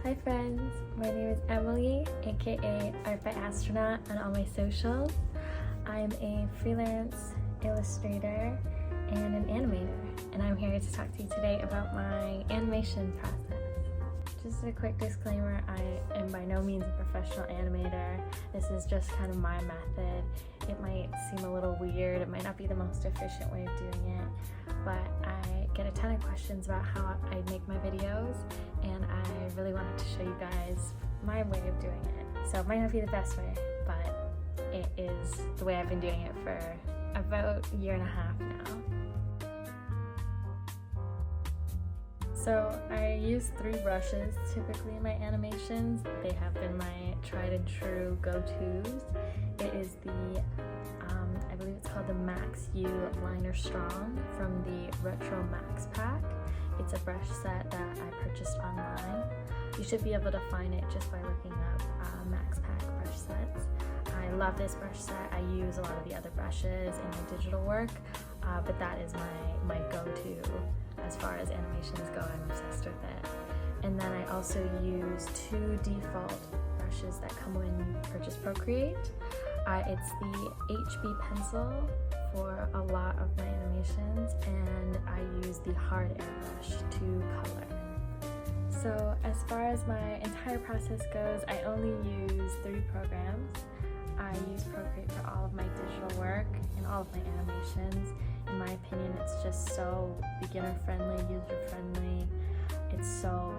Hi friends, my name is Emily, aka Art by Astronaut on all my socials. I'm a freelance illustrator and an animator, and I'm here to talk to you today about my animation process. Just a quick disclaimer, I am by no means a professional animator. This is just kind of my method. It might seem a little weird, it might not be the most efficient way of doing it, but I get a ton of questions about how I make my videos, and I really wanted to show you guys my way of doing it. So it might not be the best way, but it is the way I've been doing it for about a year and a half now. So I use 3 brushes typically in my animations. They have been my tried and true go-tos. It is the, I believe it's called the Max U Liner Strong from the Retro Max Pack. It's a brush set that I purchased online. You should be able to find it just by looking up Max Pack brush sets. I love this brush set. I use a lot of the other brushes in my digital work, but that is my go-to as far as animations go. I'm obsessed with it. And then I also use 2 default brushes that come when you purchase Procreate. It's the HB pencil for a lot of my animations, and I use the hard airbrush to color. So as far as my entire process goes, I only use 3 programs. I use Procreate for all of my digital work and all of my animations. In my opinion, it's just so beginner-friendly, user-friendly. It's so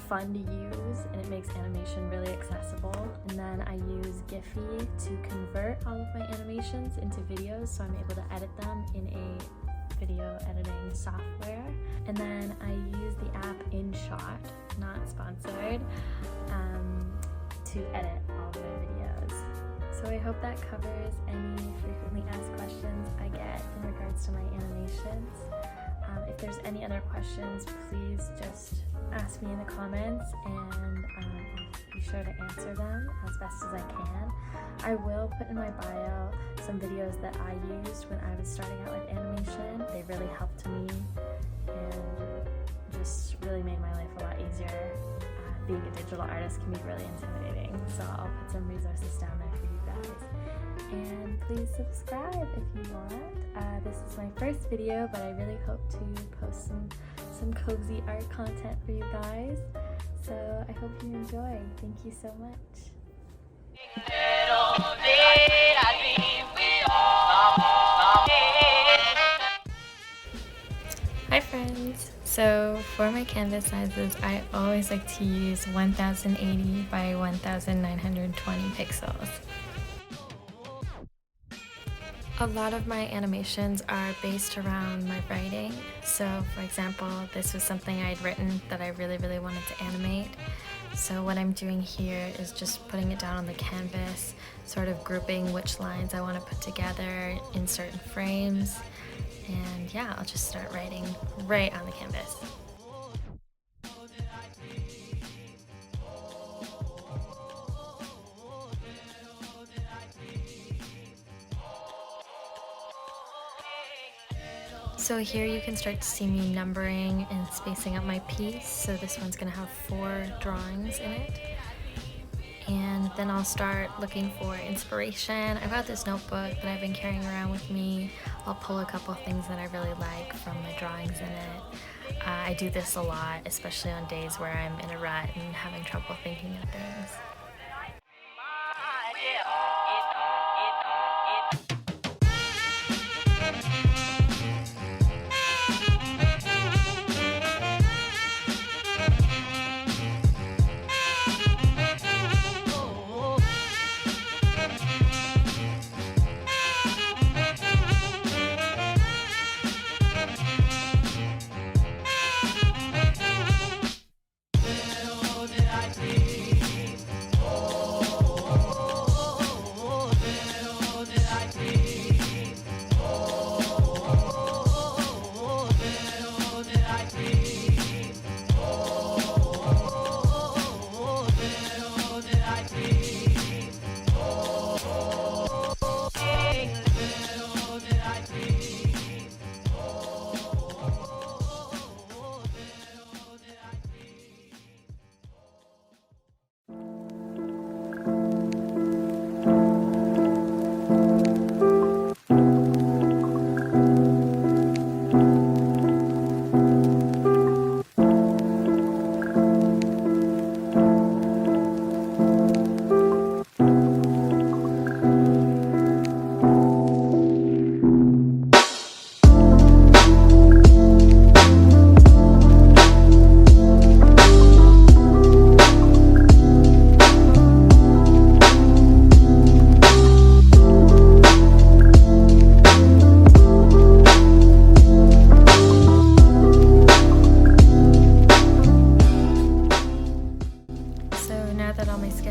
fun to use, and it makes animation really accessible. And then I use Giphy to convert all of my animations into videos, so I'm able to edit them in a video editing software. And then I use the app InShot, not sponsored, to edit all of my videos. So I hope that covers any frequently asked questions I get in regards to my animations. If there's any other questions, please just ask me in the comments, and I'll be sure to answer them as best as I can. I will put in my bio some videos that I used when I was starting out with animation. They really helped me and just really made my life a lot easier. Being a digital artist can be really intimidating, so I'll put some resources down there for you guys. And please subscribe if you want. This is my first video, but I really hope to post some cozy art content for you guys. So I hope you enjoy. Thank you so much. Hi friends! So for my canvas sizes, I always like to use 1080 by 1920 pixels. A lot of my animations are based around my writing. So for example, this was something I'd written that I really wanted to animate. So what I'm doing here is just putting it down on the canvas, sort of grouping which lines I want to put together in certain frames. And yeah, I'll just start writing right on the canvas. So here you can start to see me numbering and spacing out my piece. So this one's gonna have 4 drawings in it. And then I'll start looking for inspiration. I've got this notebook that I've been carrying around with me. I'll pull a couple things that I really like from the drawings in it. I do this a lot, especially on days where I'm in a rut and having trouble thinking of things.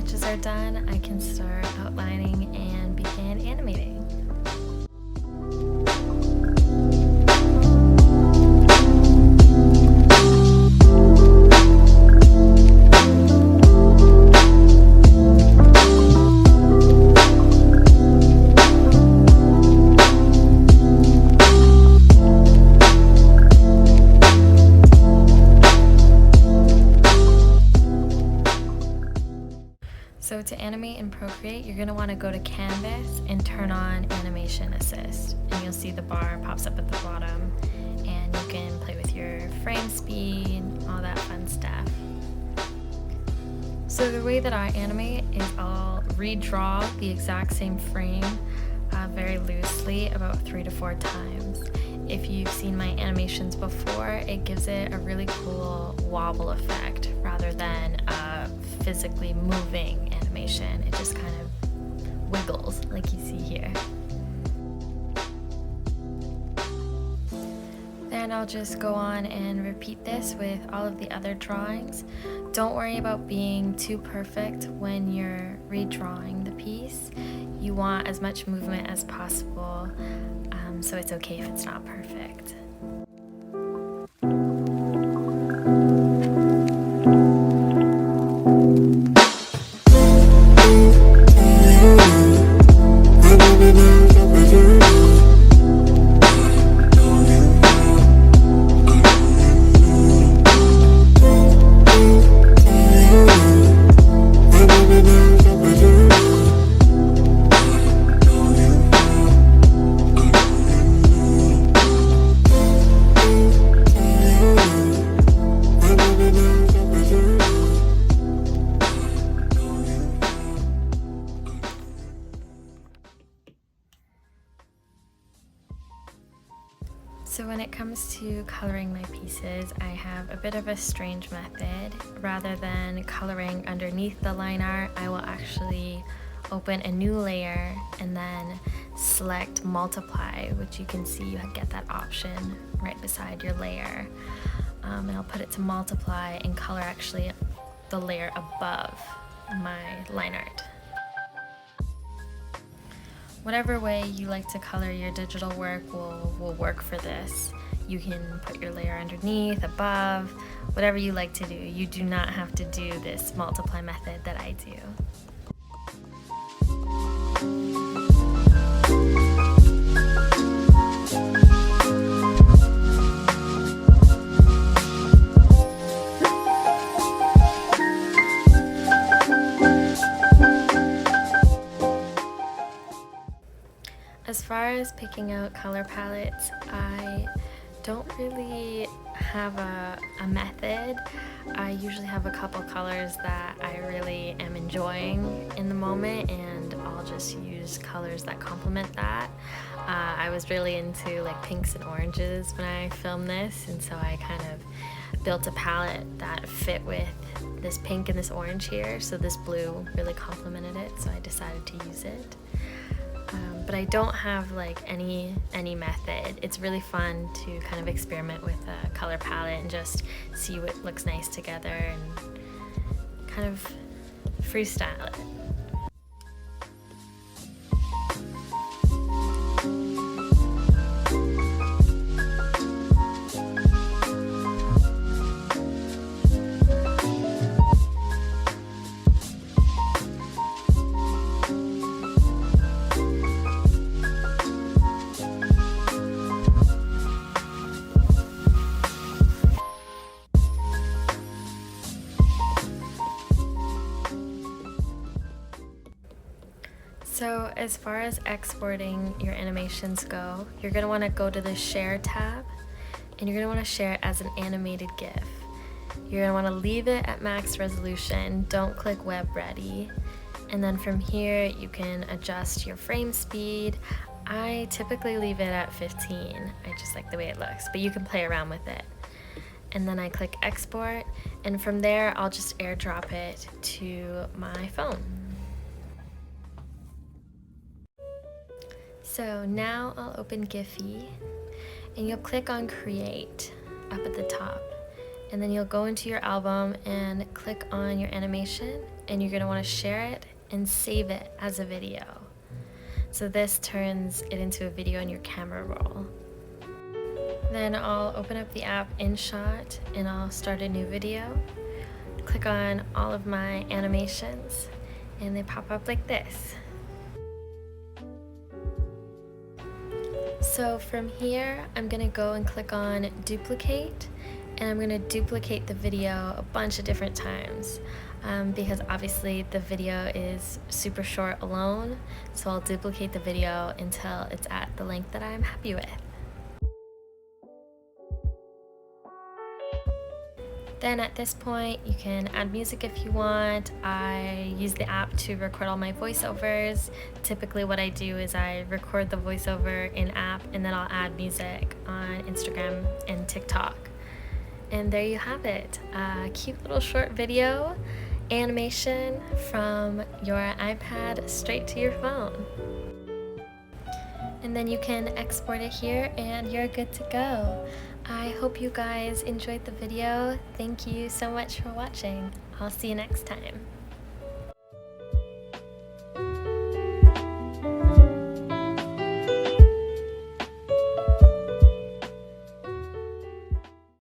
sketches are done, I can start outlining and begin animating. So to animate in Procreate, you're going to want to go to Canvas and turn on Animation Assist. And you'll see the bar pops up at the bottom. And you can play with your frame speed, all that fun stuff. So the way that I animate is I'll redraw the exact same frame very loosely about 3 to 4 times. If you've seen my animations before, it gives it a really cool wobble effect rather than a physically moving animation. It just kind of wiggles like you see here. Then I'll just go on and repeat this with all of the other drawings. Don't worry about being too perfect when you're redrawing the piece. You want as much movement as possible, so it's okay if it's not perfect. So when it comes to coloring my pieces, I have a bit of a strange method. Rather than coloring underneath the line art, I will actually open a new layer and then select multiply, which you can see you get that option right beside your layer. And I'll put it to multiply and color actually the layer above my line art. Whatever way you like to color your digital work will work for this. You can put your layer underneath, above, whatever you like to do. You do not have to do this multiply method that I do. As far as picking out color palettes, I don't really have a method. I usually have a couple colors that I really am enjoying in the moment, and I'll just use colors that complement that. I was really into like pinks and oranges when I filmed this, and so I kind of built a palette that fit with this pink and this orange here, so this blue really complemented it, so I decided to use it. But I don't have like any method. It's really fun to kind of experiment with a color palette and just see what looks nice together and kind of freestyle it. So as far as exporting your animations go, you're going to want to go to the Share tab, and you're going to want to share it as an animated GIF. You're going to want to leave it at max resolution, don't click Web Ready, and then from here you can adjust your frame speed. I typically leave it at 15, I just like the way it looks, but you can play around with it. And then I click Export, and from there I'll just airdrop it to my phone. So now I'll open Giphy, and you'll click on Create up at the top, and then you'll go into your album and click on your animation, and you're going to want to share it and save it as a video. So this turns it into a video in your camera roll. Then I'll open up the app InShot and I'll start a new video. Click on all of my animations and they pop up like this. So from here, I'm gonna go and click on duplicate, and I'm gonna duplicate the video a bunch of different times because obviously the video is super short alone, so I'll duplicate the video until it's at the length that I'm happy with. Then at this point, you can add music if you want. I use the app to record all my voiceovers. Typically what I do is I record the voiceover in app and then I'll add music on Instagram and TikTok. And there you have it, a cute little short video animation from your iPad straight to your phone. And then you can export it here and you're good to go. I hope you guys enjoyed the video. Thank you so much for watching. I'll see you next time.